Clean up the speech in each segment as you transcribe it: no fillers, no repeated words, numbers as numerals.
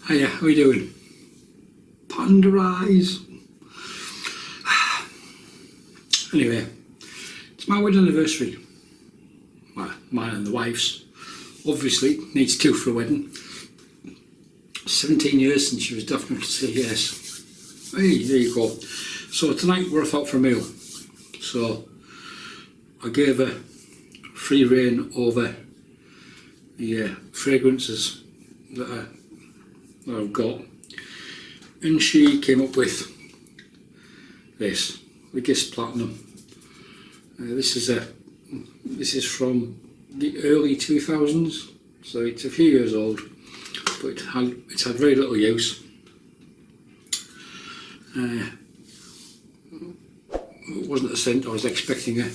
Hiya, how you doing? Panda eyes. Anyway, it's my wedding anniversary. Well, mine and the wife's. Obviously, needs two for a wedding. 17 years since she was definitely to say yes. Hey, there you go. So tonight we're off out for a meal. So I gave her free rein over the fragrances that I've got, and she came up with this, the Gist Platinum. This is from the early 2000s, so it's a few years old, but it's had very little use. It wasn't the scent I was expecting her,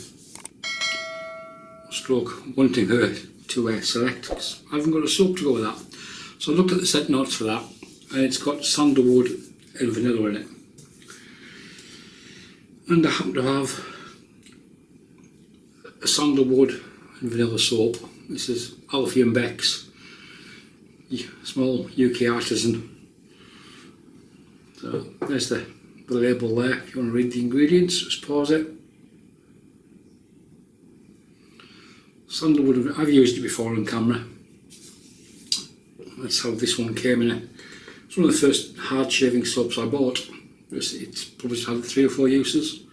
stroke wanting her to select, because I haven't got a soap to go with that. So I looked at the scent notes for that, and it's got sandalwood and vanilla in it. And I happen to have a sandalwood and vanilla soap. This is Alphy and Becs, small UK artisan. So there's the label there. If you want to read the ingredients, just pause it. Sandalwood, I've used it before on camera. That's how this one came in. It's one of the first hard shaving soaps I bought. It's probably had 3 or 4 uses.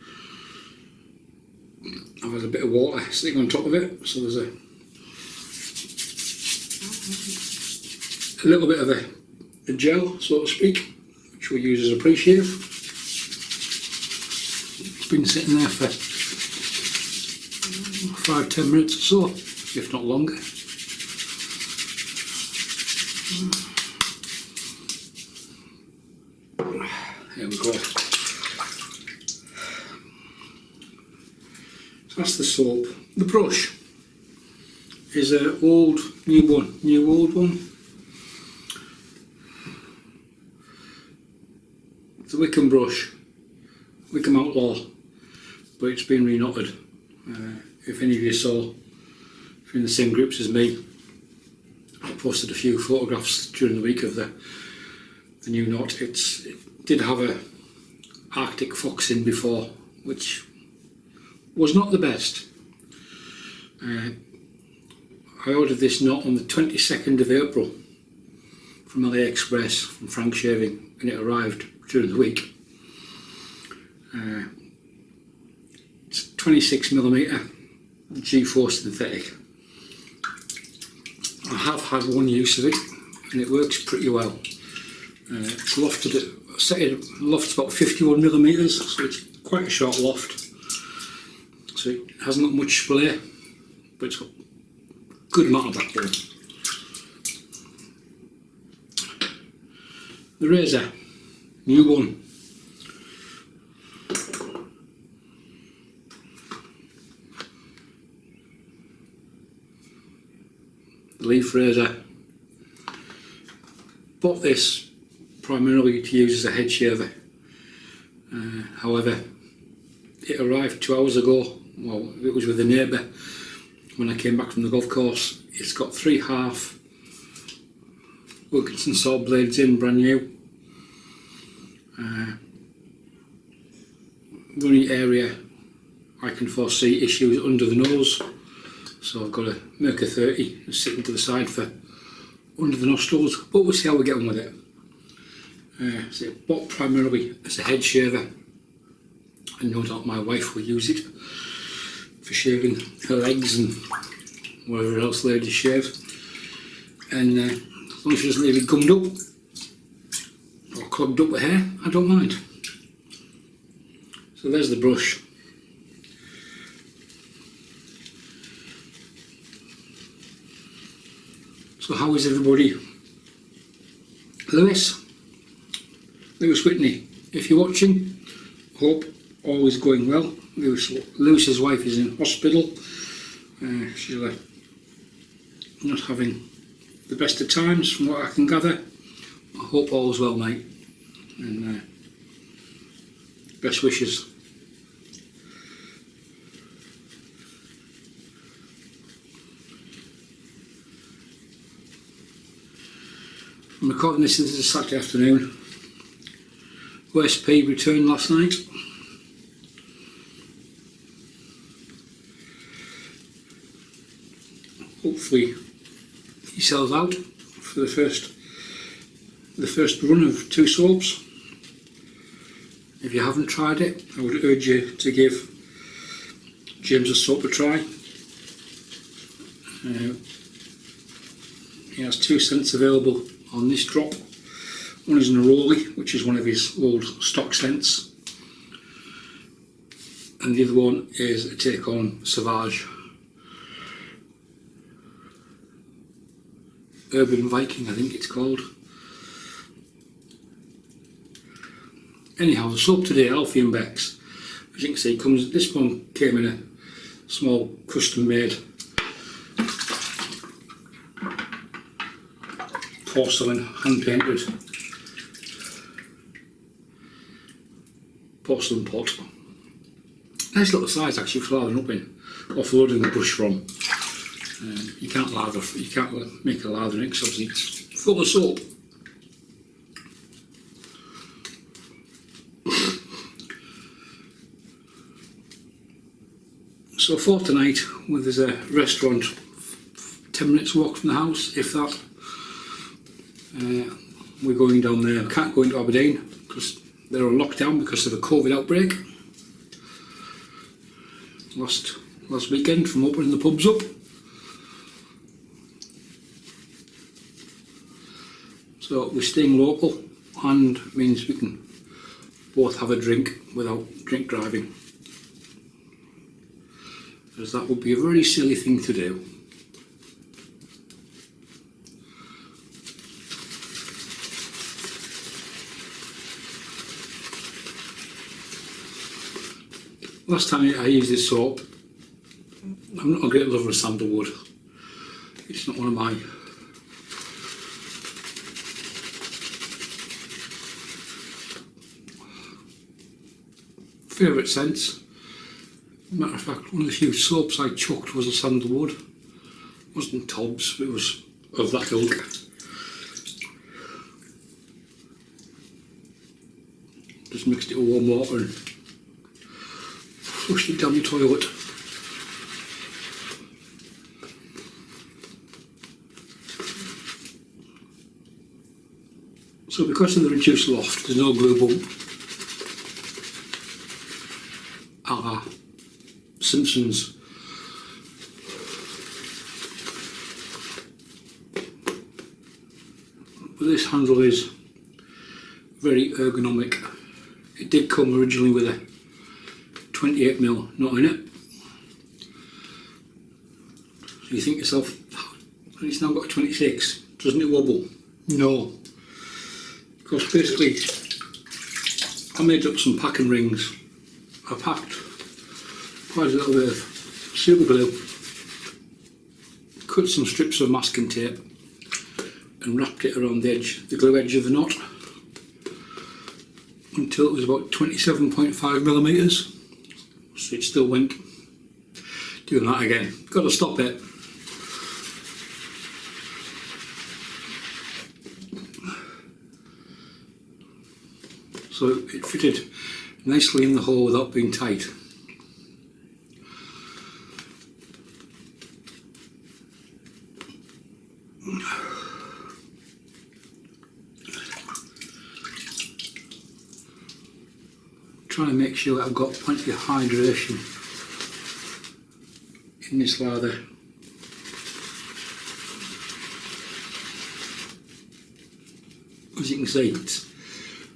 I've had a bit of water sitting on top of it, so there's a little bit of a gel, so to speak, which we'll use as a pre-shave. It's been sitting there for 5-10 minutes or so, if not longer. There we go. So that's the soap. The brush is an old, new old one. It's a Wickham brush, Wickham Outlaw, but it's been re-knotted. If any of you saw, if you're in the same groups as me, I posted a few photographs during the week of the new knot. It did have a Arctic fox in before, which was not the best. I ordered this knot on the 22nd of April from AliExpress from Frank Shaving, and it arrived during the week. It's 26mm G4 synthetic. I have had one use of it, and it works pretty well. It's lofted loft's about 51mm, so it's quite a short loft. So it hasn't got much splay, but it's got a good amount of backbone. The razor, new one. The leaf razor. Bought this primarily to use as a head shaver. However, it arrived 2 hours ago. Well, it was with a neighbour when I came back from the golf course. It's got 3/2 Wilkinson saw blades in, brand new. The only area I can foresee issues under the nose, so I've got to make a 30 sitting to the side for under the nostrils, but we'll see how we get on with it. So bought primarily as a head shaver, and no doubt my wife will use it for shaving her legs and whatever else ladies shave. And as long as she doesn't leave it gummed up or clogged up with hair, I don't mind. So there's the brush. So how is everybody? Lewis Whitney, if you're watching, hope all is going well. Lewis's wife is in hospital. She's not having the best of times from what I can gather. I hope all is well, mate, and best wishes. I'm recording this a Saturday afternoon. OSP returned last night. Hopefully he sells out for the first run of 2 soaps. If you haven't tried it, I would urge you to give James' soap a try. He has 2 scents available on this drop. One is Neroli, which is one of his old stock scents, and the other one is a take on Savage. Urban Viking, I think it's called. Anyhow, the soap today, Alphy and Becs. As you can see, this one came in a small custom made porcelain, hand painted porcelain pot. Nice little size actually for lathering up in, offloading the brush from. You can't make a lather in it because it's full of soap. So for tonight, well, there's a restaurant 10 minutes walk from the house, if that. We're going down there. We can't go into Aberdeen because they're on lockdown because of a COVID outbreak last weekend from opening the pubs up. So we're staying local, and means we can both have a drink without drink driving, as that would be a very silly thing to do. Last time I used this soap, I'm not a great lover of Sandalwood. It's not one of my favourite scents. Matter of fact, one of the few soaps I chucked was a Sandalwood. It wasn't Tobbs, but it was of that ilk. Just mixed it with warm water and flushed it down the toilet. So because of the reduced loft, there's no glue bump. A la Simpsons. But this handle is very ergonomic. It did come originally with a 28mm knot in it. So you think to yourself, it's now got a 26, doesn't it wobble? No. Because basically I made up some packing rings. I packed quite a little bit of super glue, cut some strips of masking tape and wrapped it around the glue edge of the knot until it was about 27.5mm. So it still went. Doing that again. Got to stop it. So it fitted nicely in the hole without being tight. Trying to make sure that I've got plenty of hydration in this lather. As you can see,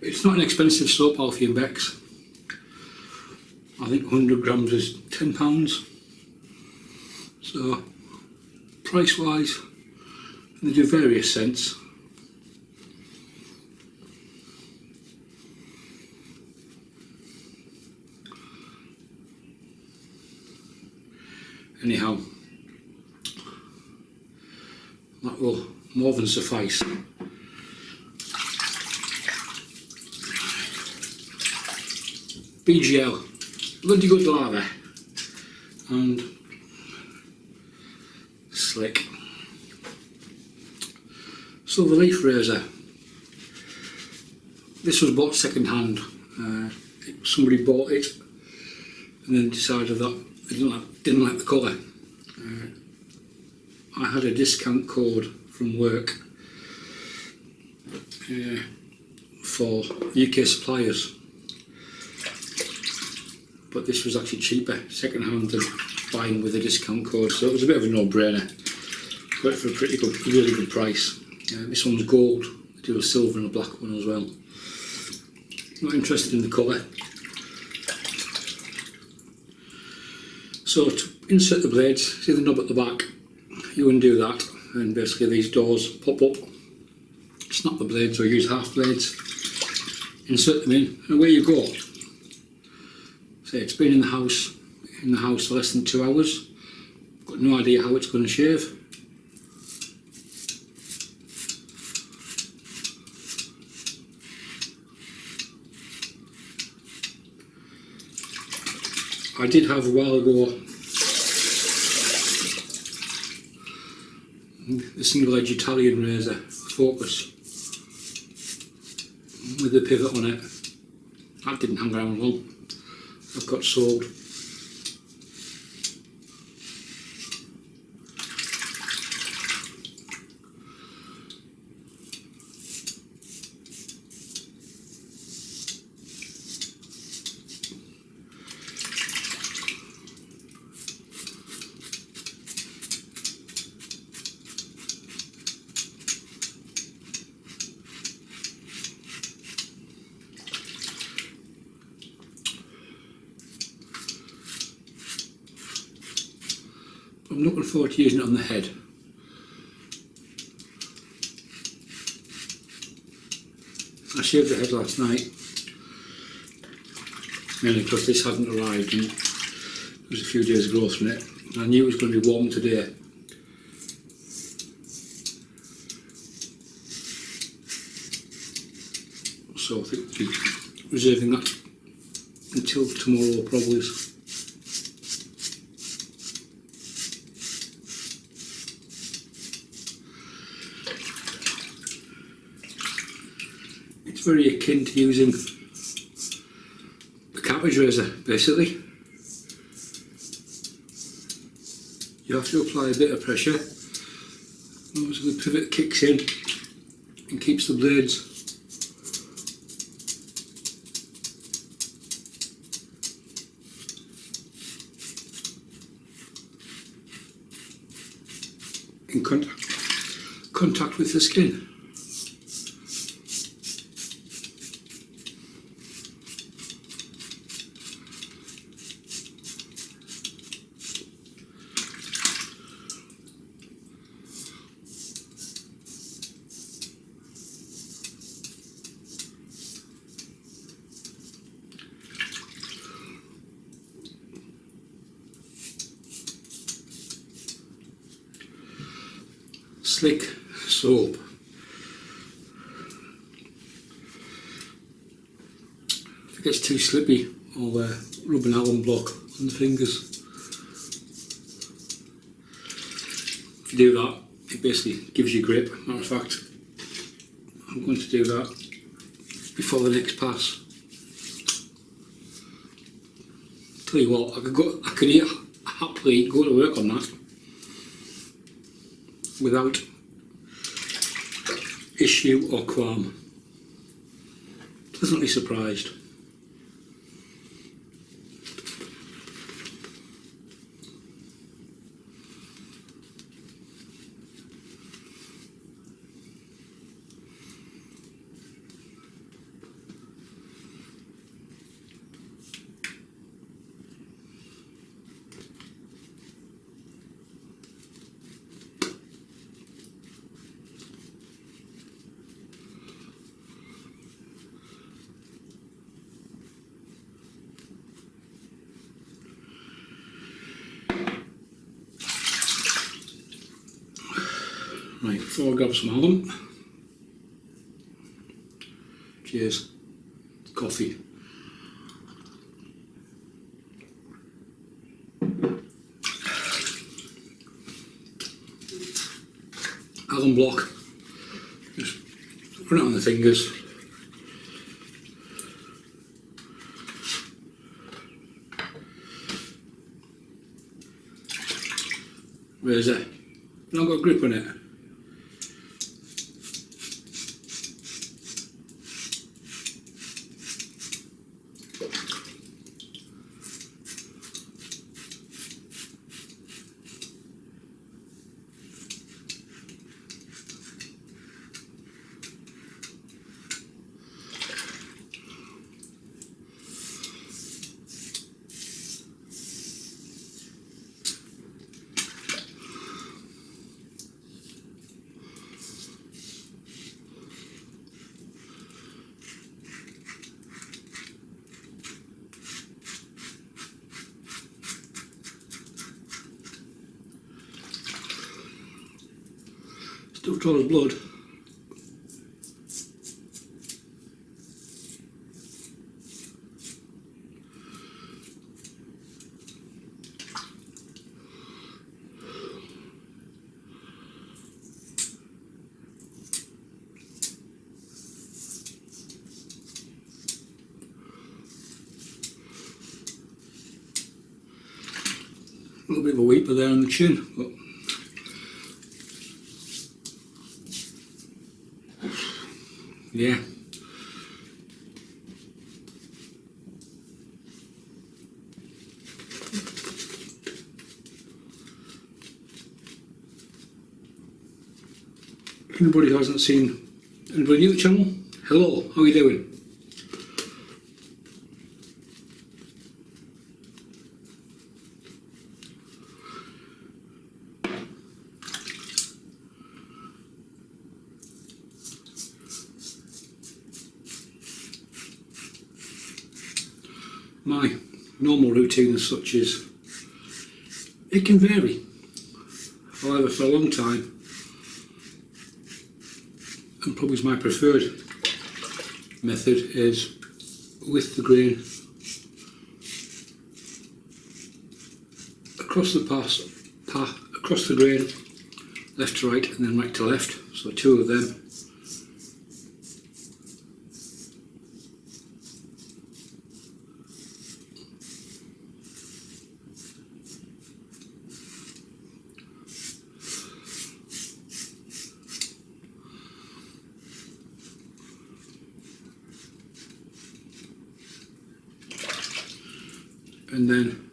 it's not an expensive soap, Alphy and Becs. I think 100 grams is £10. So price wise, they do various scents. Anyhow, that will more than suffice. BGL, bloody good lather and slick. Silver leaf razor, this was bought second hand. Somebody bought it and then decided that they didn't like the colour. I had a discount code from work for UK suppliers, but this was actually cheaper second hand than buying with a discount code, so it was a bit of a no-brainer. Got it for a pretty good, really good price. This one's gold. They do a silver and a black one as well. Not interested in the colour. So to insert the blades, see the knob at the back, you undo that and basically these doors pop up, snap the blades or use half blades, insert them in and away you go. So it's been in the house for less than 2 hours, got no idea how it's going to shave. I did have a while ago the single edge Italian razor Focus with the pivot on it. That didn't hang around long. I've got sold. I'm looking forward to using it on the head. I shaved the head last night, mainly because this hadn't arrived and there was a few days growth from it. I knew it was going to be warm today. So I think we'll be reserving that until tomorrow probably. It's very akin to using a cartridge razor, basically. You have to apply a bit of pressure, so the pivot kicks in and keeps the blades in contact with the skin. Slick soap. If it gets too slippy, I'll rub an alum block on the fingers. If you do that, it basically gives you grip. Matter of fact, I'm going to do that before the next pass. Tell you what, I could happily go to work on that without issue or qualm. Pleasantly surprised. Right, before I grab some Alum, cheers, coffee. Alum block, just run it on the fingers, razor, not got grip on it. Still draws blood. A little bit of a weeper there on the chin, but yeah. If anybody who hasn't seen anybody new to the channel, hello, how are you doing? My normal routine as such is, it can vary. However, for a long time, and probably is my preferred method, is with the grain across the across the grain, left to right and then right to left, so two of them. And then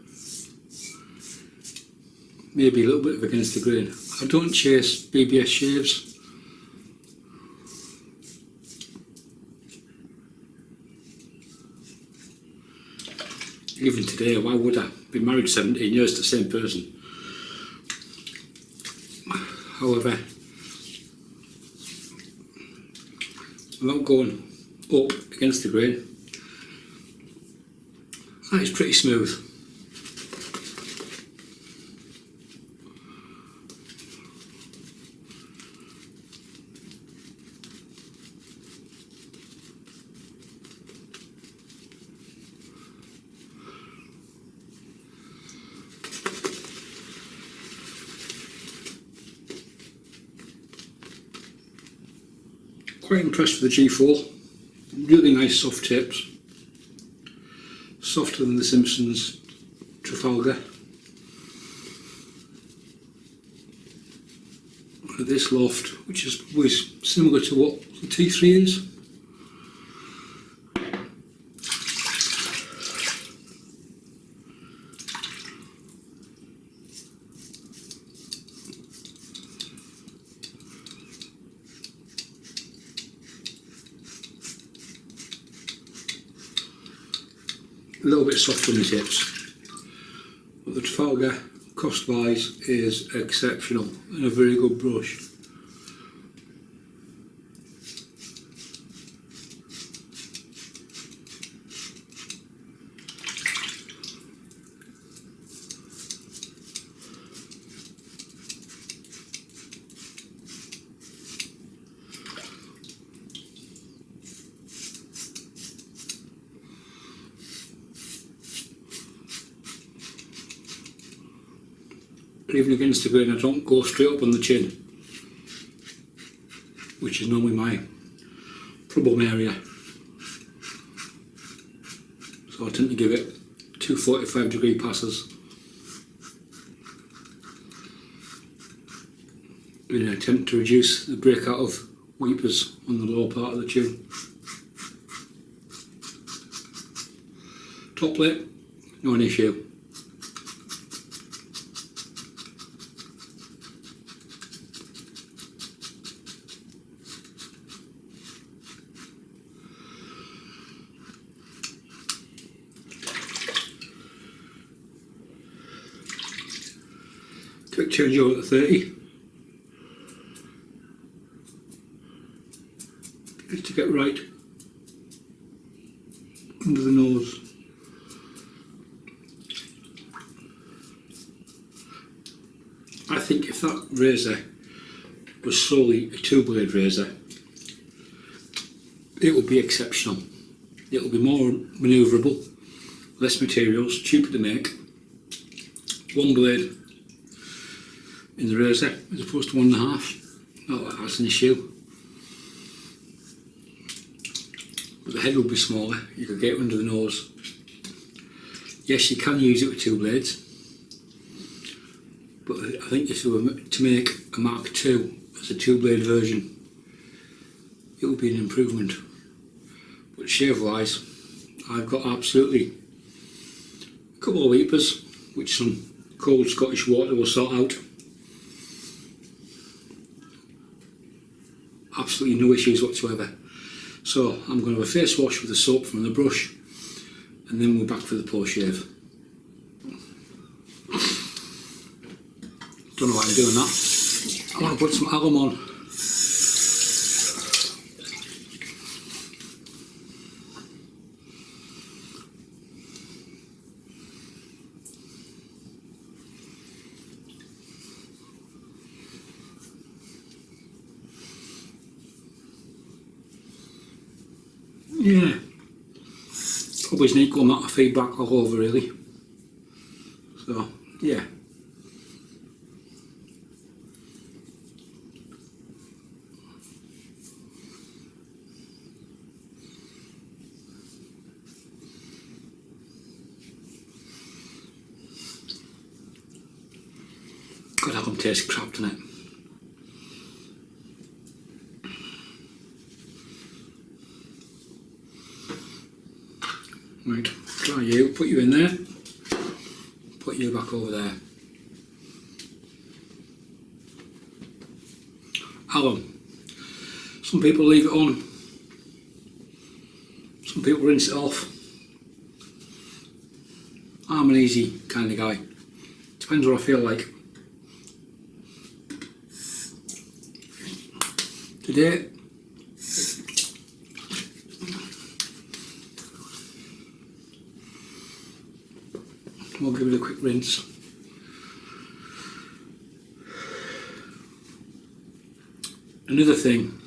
maybe a little bit of against the grain. I don't chase BBS shaves. Even today, why would I? Been married 17 years to the same person. However, without going up against the grain, that is pretty smooth. Quite impressed with the G4, really nice soft tips, softer than the Simpsons Trafalgar. This loft, which is probably similar to what the T3 is. A little bit softer on the tips, but the Trafalgar, cost wise, is exceptional and a very good brush. Even against the grain, I don't go straight up on the chin, which is normally my problem area. So I tend to give it 2 45-degree passes. in an attempt to reduce the breakout of weepers on the lower part of the tube. Top lip, not an issue. Quick change over to 30. Just to get right under the nose. I think if that razor was solely a two-blade razor, it would be exceptional. It will be more manoeuvrable, less materials, cheaper to make, one blade in the razor as opposed to 1.5. Not that that's an issue. But the head would be smaller, you could get it under the nose. Yes, you can use it with two blades, but I think if you were to make a Mark II as a two-blade version, it would be an improvement. But shave-wise, I've got absolutely a couple of weepers, which some cold Scottish water will sort out. Absolutely no issues whatsoever. So I'm going to have a face wash with the soap from the brush, and then we're back for the post shave. Don't know why I'm doing that. I want to put some alum on. Yeah, probably an equal amount of feedback all over really. So yeah. God, that one tastes crap, doesn't it? Right, try you, put you in there, put you back over there. Alum. Some people leave it on, some people rinse it off. I'm an easy kind of guy, depends what I feel like. Today, we'll give it a quick rinse. Another thing,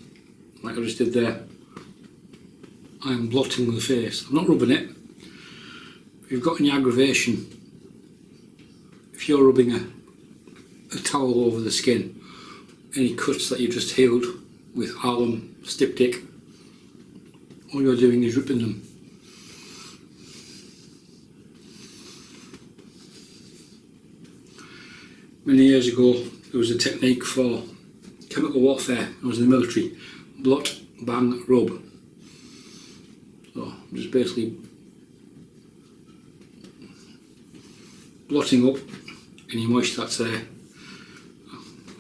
like I just did there, I'm blotting the face. I'm not rubbing it. If you've got any aggravation, if you're rubbing a towel over the skin, any cuts that you've just healed with alum, styptic, all you're doing is ripping them. Many years ago there was a technique for chemical warfare. I was in the military. Blot, bang, rub. So I'm just basically blotting up any moisture that's there.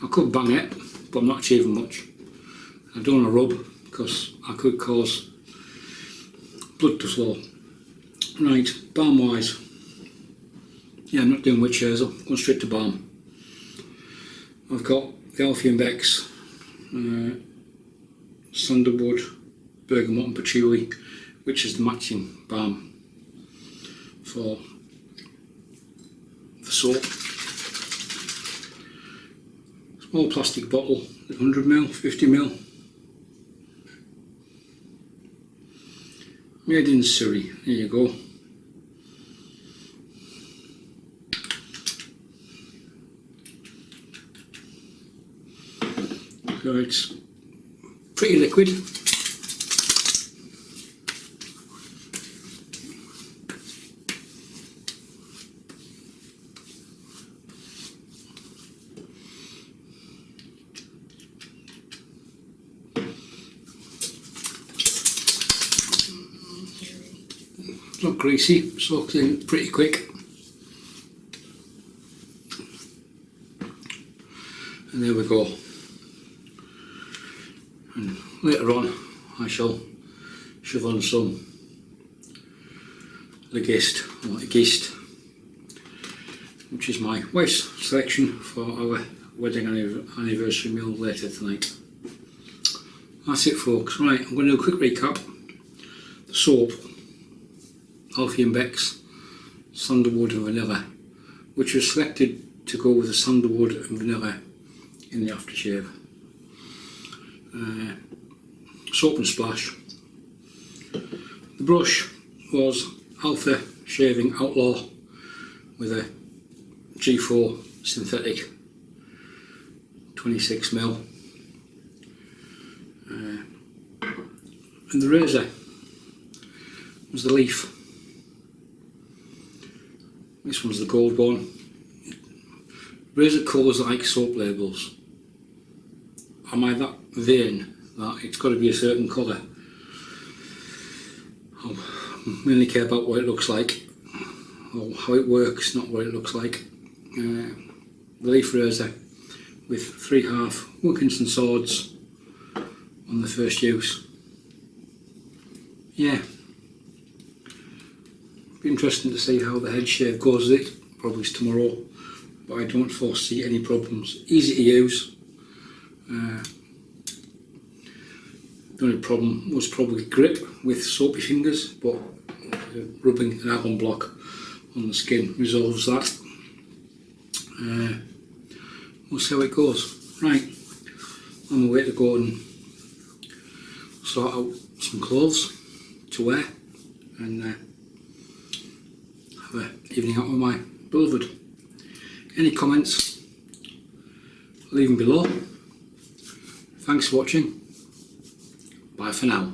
I could bang it, but I'm not achieving much. I don't want to rub because I could cause blood to flow. Right, balm wise, yeah, I'm not doing witch hairs, I'm going straight to balm. I've got the Alphy and Becs, Sandalwood, bergamot and patchouli, which is the matching balm for the soap. Small plastic bottle, 100ml, 50ml. Made in Surrey, there you go. So it's pretty liquid. It's not greasy, soaks in pretty quick. And there we go. And later on I shall shove on some Égoïste, which is my wife's selection for our wedding anniversary meal later tonight. That's it, folks. Right, I'm going to do a quick recap. The soap, Alphy and Becs, Sandalwood and Vanilla, which was selected to go with the Sandalwood and Vanilla in the aftershave. Soap and splash. The brush was Alpha Shaving Outlaw with a G4 synthetic 26mm. And the razor was the Leaf. This one's the gold one. Razor colours like soap labels. Am I that vain that it's got to be a certain colour? I mainly care about what it looks like, or how it works, not what it looks like. The Leaf razor with 3/2 Wilkinson swords on the first use. Yeah, be interesting to see how the head shave goes with it. Probably tomorrow, but I don't foresee any problems. Easy to use. The only problem was probably grip with soapy fingers, but rubbing an alum block on the skin resolves that. We'll see how it goes. Right, on my way to go and sort out some clothes to wear and have an evening out with my beloved. Any comments, leave them below. Thanks for watching. Bye for now.